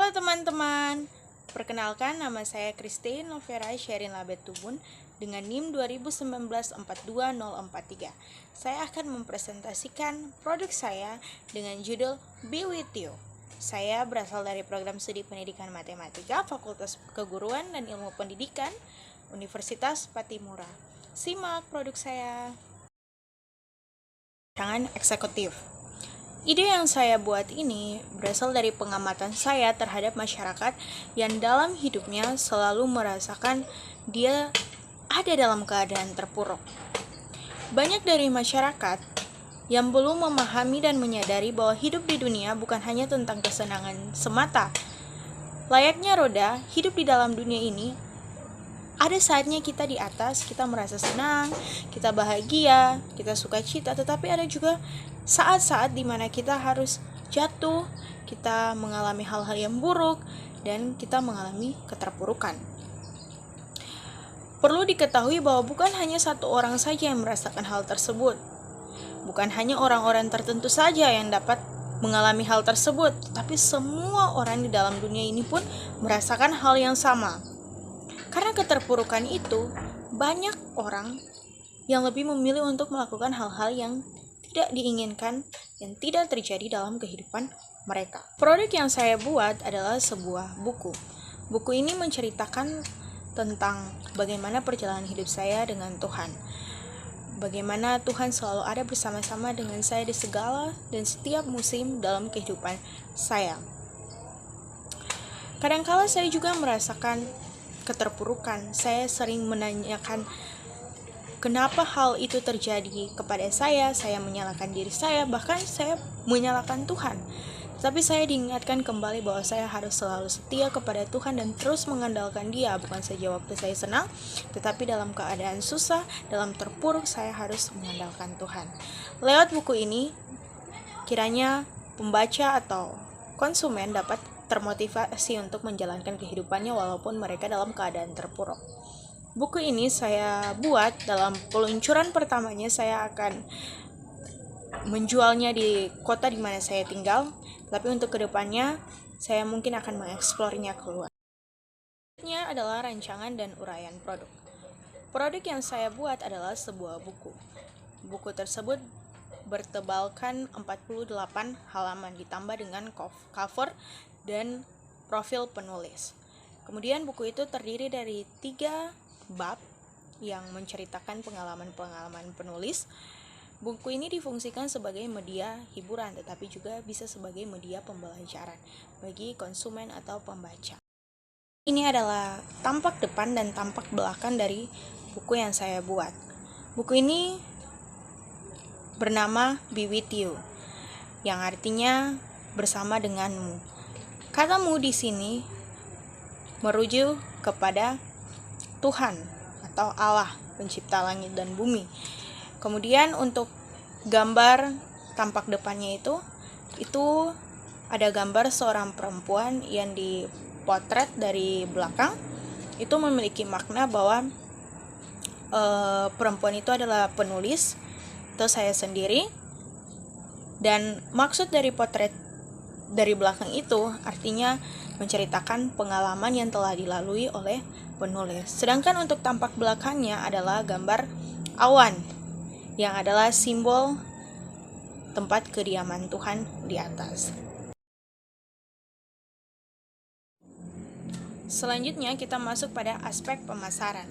Halo teman-teman, perkenalkan nama saya Christine Novera Sherin Labet Tubun dengan NIM 2019-42043. Saya akan mempresentasikan produk saya dengan judul Be With You. Saya berasal dari program studi pendidikan matematika Fakultas Keguruan dan Ilmu Pendidikan Universitas Patimura. Simak produk saya. Rancangan eksekutif. Ide yang saya buat ini berasal dari pengamatan saya terhadap masyarakat yang dalam hidupnya selalu merasakan dia ada dalam keadaan terpuruk. Banyak dari masyarakat yang belum memahami dan menyadari bahwa hidup di dunia bukan hanya tentang kesenangan semata. Layaknya roda, hidup di dalam dunia ini ada saatnya kita di atas, kita merasa senang, kita bahagia, kita sukacita, tetapi ada juga saat-saat di mana kita harus jatuh, kita mengalami hal-hal yang buruk, dan kita mengalami keterpurukan. Perlu diketahui bahwa bukan hanya satu orang saja yang merasakan hal tersebut. Bukan hanya orang-orang tertentu saja yang dapat mengalami hal tersebut, tapi semua orang di dalam dunia ini pun merasakan hal yang sama. Karena keterpurukan itu, banyak orang yang lebih memilih untuk melakukan hal-hal yang tidak diinginkan yang tidak terjadi dalam kehidupan mereka. Produk yang saya buat adalah sebuah buku. Buku ini menceritakan tentang bagaimana perjalanan hidup saya dengan Tuhan. Bagaimana Tuhan selalu ada bersama-sama dengan saya di segala dan setiap musim dalam kehidupan saya. Kadangkala saya juga merasakan keterpurukan. Saya sering menanyakan kenapa hal itu terjadi kepada saya menyalahkan diri saya, bahkan saya menyalahkan Tuhan. Tapi saya diingatkan kembali bahwa saya harus selalu setia kepada Tuhan dan terus mengandalkan Dia, bukan saja waktu saya senang, tetapi dalam keadaan susah, dalam terpuruk, saya harus mengandalkan Tuhan. Lewat buku ini, kiranya pembaca atau konsumen dapat termotivasi untuk menjalankan kehidupannya walaupun mereka dalam keadaan terpuruk. Buku ini saya buat dalam peluncuran pertamanya. Saya akan menjualnya di kota di mana saya tinggal, tapi untuk kedepannya saya mungkin akan mengeksplornya keluar. Ini adalah rancangan dan uraian produk. Produk yang saya buat adalah sebuah buku. Buku tersebut bertebalkan 48 halaman ditambah dengan cover dan profil penulis. Kemudian buku itu terdiri dari 3 bab yang menceritakan pengalaman-pengalaman penulis. Buku ini difungsikan sebagai media hiburan, tetapi juga bisa sebagai media pembelajaran bagi konsumen atau pembaca. Ini adalah tampak depan dan tampak belakang dari buku yang saya buat. Buku ini bernama Be With You, yang artinya bersama denganmu. Katamu di sini merujuk kepada Tuhan atau Allah, pencipta langit dan bumi. Kemudian untuk gambar tampak depannya itu ada gambar seorang perempuan yang dipotret dari belakang. Itu memiliki makna bahwa perempuan itu adalah penulis, itu saya sendiri. Dan maksud dari potret dari belakang itu artinya menceritakan pengalaman yang telah dilalui oleh penulis. Sedangkan untuk tampak belakangnya adalah gambar awan, yang adalah simbol tempat kediaman Tuhan di atas. Selanjutnya kita masuk pada aspek pemasaran.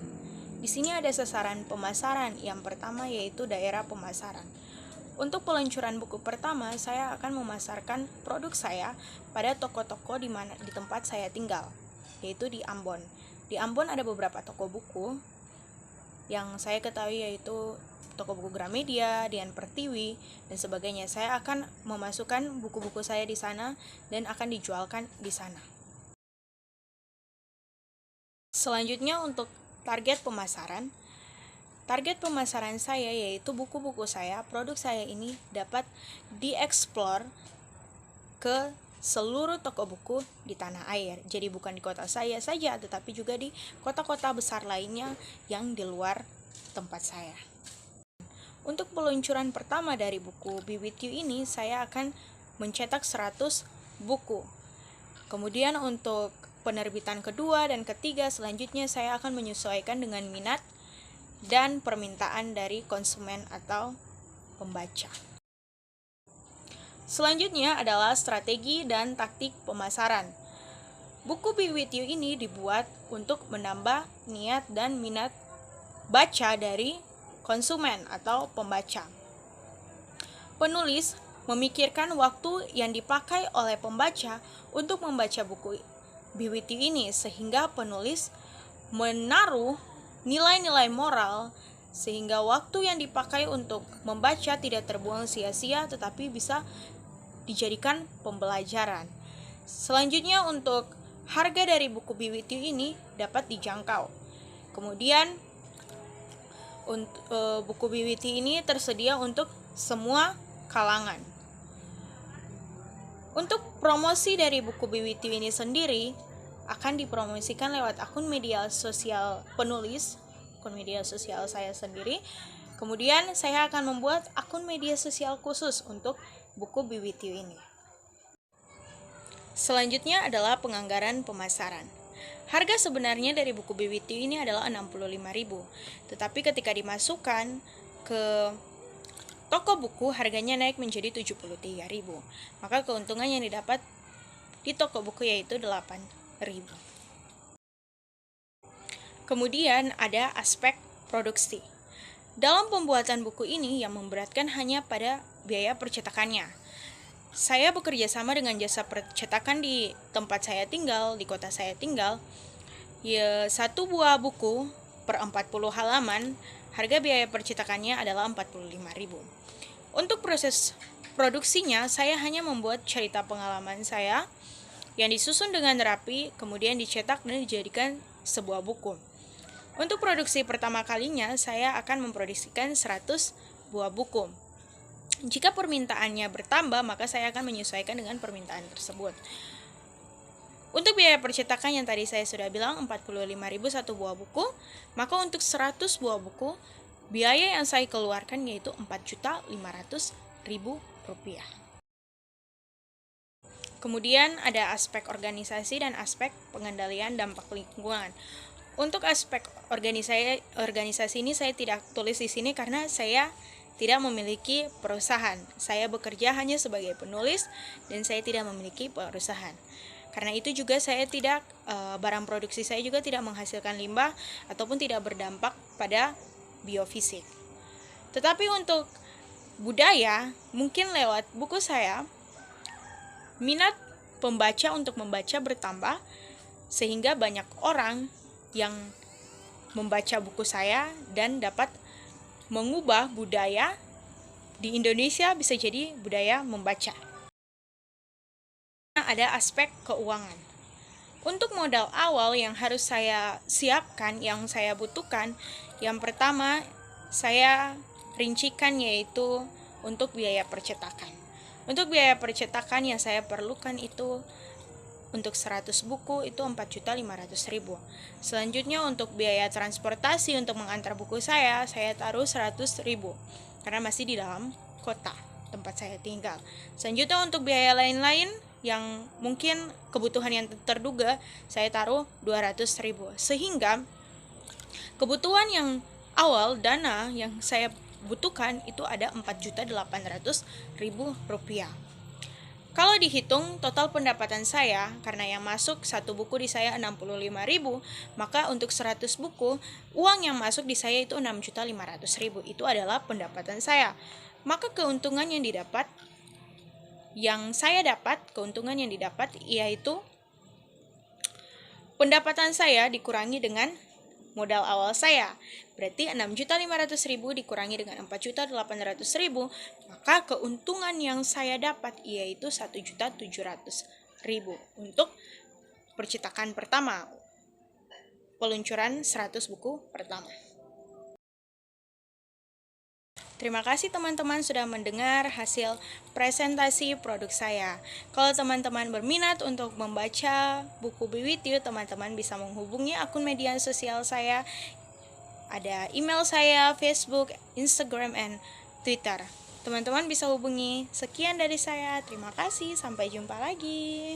Di sini ada sasaran pemasaran. Yang pertama yaitu daerah pemasaran. Untuk peluncuran buku pertama, saya akan memasarkan produk saya pada toko-toko di tempat saya tinggal, yaitu di Ambon. Di Ambon ada beberapa toko buku yang saya ketahui, yaitu toko buku Gramedia, Dian Pertiwi, dan sebagainya. Saya akan memasukkan buku-buku saya di sana dan akan dijualkan di sana. Selanjutnya untuk target pemasaran. Target pemasaran saya yaitu buku-buku saya, produk saya ini dapat dieksplor ke seluruh toko buku di tanah air. Jadi bukan di kota saya saja, tetapi juga di kota-kota besar lainnya yang di luar tempat saya. Untuk peluncuran pertama dari buku Be With You ini, saya akan mencetak 100 buku. Kemudian untuk penerbitan kedua dan ketiga selanjutnya saya akan menyesuaikan dengan minat dan permintaan dari konsumen atau pembaca. Selanjutnya adalah strategi dan taktik pemasaran. Buku Be With You ini dibuat untuk menambah niat dan minat baca dari konsumen atau pembaca. Penulis memikirkan waktu yang dipakai oleh pembaca untuk membaca buku Be With You ini, sehingga penulis menaruh nilai-nilai moral sehingga waktu yang dipakai untuk membaca tidak terbuang sia-sia tetapi bisa dijadikan pembelajaran. Selanjutnya untuk harga dari buku Be With You ini dapat dijangkau. Kemudian buku Be With You ini tersedia untuk semua kalangan. Untuk promosi dari buku Be With You ini sendiri akan dipromosikan lewat akun media sosial penulis, akun media sosial saya sendiri. Kemudian saya akan membuat akun media sosial khusus untuk buku Be With You ini. Selanjutnya adalah penganggaran pemasaran. Harga sebenarnya dari buku Be With You ini adalah 65.000, tetapi ketika dimasukkan ke toko buku harganya naik menjadi 73.000. Maka keuntungan yang didapat di toko buku yaitu 8.000. Kemudian ada aspek produksi. Dalam pembuatan buku ini yang memberatkan hanya pada biaya percetakannya. Saya bekerja sama dengan jasa percetakan di tempat saya tinggal, di kota saya tinggal. Ya, satu buah buku per 40 halaman, harga biaya percetakannya adalah 45.000. Untuk proses produksinya, saya hanya membuat cerita pengalaman saya yang disusun dengan rapi, kemudian dicetak dan dijadikan sebuah buku. Untuk produksi pertama kalinya, saya akan memproduksikan 100 buah buku. Jika permintaannya bertambah, maka saya akan menyesuaikan dengan permintaan tersebut. Untuk biaya percetakan yang tadi saya sudah bilang 45.000 satu buah buku, maka untuk 100 buah buku, biaya yang saya keluarkan yaitu 4.500.000 rupiah. Kemudian ada aspek organisasi dan aspek pengendalian dampak lingkungan. Untuk aspek organisasi ini saya tidak tulis di sini karena saya tidak memiliki perusahaan. Saya bekerja hanya sebagai penulis dan saya tidak memiliki perusahaan. Karena itu juga saya tidak barang produksi saya juga tidak menghasilkan limbah ataupun tidak berdampak pada biofisik. Tetapi untuk budaya, mungkin lewat buku saya minat pembaca untuk membaca bertambah sehingga banyak orang yang membaca buku saya dan dapat mengubah budaya di Indonesia bisa jadi budaya membaca. Ada aspek keuangan. Untuk modal awal yang harus saya siapkan, yang saya butuhkan, yang pertama saya rincikan yaitu untuk biaya percetakan. Untuk biaya percetakan yang saya perlukan itu untuk 100 buku itu 4.500.000. Selanjutnya untuk biaya transportasi untuk mengantar buku saya taruh 100.000 karena masih di dalam kota tempat saya tinggal. Selanjutnya untuk biaya lain-lain yang mungkin kebutuhan yang terduga saya taruh 200.000. Sehingga kebutuhan yang awal dana yang saya butuhkan itu ada 4.800.000 rupiah. Kalau dihitung total pendapatan saya, karena yang masuk satu buku di saya 65.000, maka untuk 100 buku, uang yang masuk di saya itu 6.500.000. Itu adalah pendapatan saya. Maka keuntungan yang saya dapat yaitu pendapatan saya dikurangi dengan modal awal saya. Berarti 6.500.000 dikurangi dengan 4.800.000, maka keuntungan yang saya dapat yaitu 1.700.000 untuk percetakan pertama, peluncuran 100 buku pertama. Terima kasih teman-teman sudah mendengar hasil presentasi produk saya. Kalau teman-teman berminat untuk membaca buku Be With You, teman-teman bisa menghubungi akun media sosial saya. Ada email saya, Facebook, Instagram, and Twitter. Teman-teman bisa hubungi. Sekian dari saya. Terima kasih. Sampai jumpa lagi.